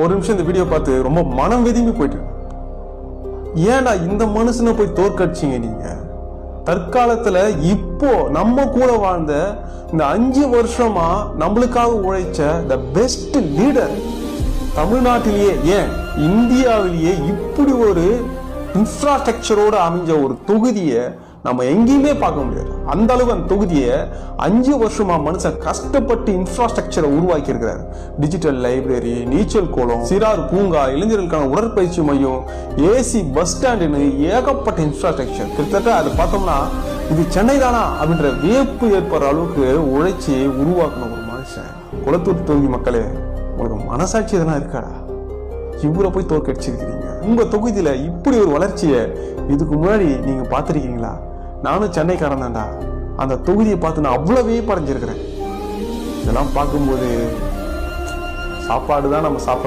ஒரு நிமிஷம் இந்த வீடியோ பார்த்து ரொம்ப மனம் வெதும்பி போயிட்டு, ஏன்டா இந்த மனுஷனை போய் தோற்கடிச்சீங்க நீங்க? தற்காலத்துல இப்போ நம்ம கூட வாழ்ந்த இந்த 5 வருஷமா நம்மளுக்காக உழைச்ச த பெஸ்ட் லீடர் தமிழ்நாட்டிலேயே, ஏன் இந்தியாவிலேயே இப்படி ஒரு இன்ஃப்ராஸ்ட்ரக்சரோட அமைஞ்ச ஒரு தொகுதியை நம்ம எங்கேயுமே பார்க்க முடியாது. அந்த அளவு அந்த தொகுதியை 5 வருஷமா மனுஷன் கஷ்டப்பட்டு இன்ஃப்ராஸ்ட்ரக்சரை உருவாக்கி இருக்கிறார். டிஜிட்டல் லைப்ரரி, நீச்சல் குளம், சிறார் பூங்கா, இளைஞர்களுக்கான உடற்பயிற்சி மையம், ஏசி பஸ் ஸ்டாண்டுன்னு ஏகப்பட்ட இன்ஃப்ராஸ்ட்ரக்சர். கிட்டத்தட்ட அதை பார்த்தோம்னா இது சென்னை தானா அப்படின்ற வியப்பு ஏற்படுற அளவுக்கு உழைச்சி உருவாக்குன ஒரு மனுஷன். குளத்தூர் தொகுதி மக்களே, உங்களுக்கு மனசாட்சி இதெல்லாம் இருக்காடா? இவரை போய் தோற்கடிச்சிருக்கிறீங்க. உங்க தொகுதியில இப்படி ஒரு வளர்ச்சியை இதுக்கு முன்னாடி நீங்க பார்த்திருக்கீங்களா? நானும் சென்னைக்காரன் தான்டா. அந்த தொகுதியை பார்த்து நான் அவ்வளவே படைஞ்சிருக்கிறேன். இதெல்லாம் பார்க்கும்போது சாப்பாடு தான் நம்ம சாப்பிட்றோம்.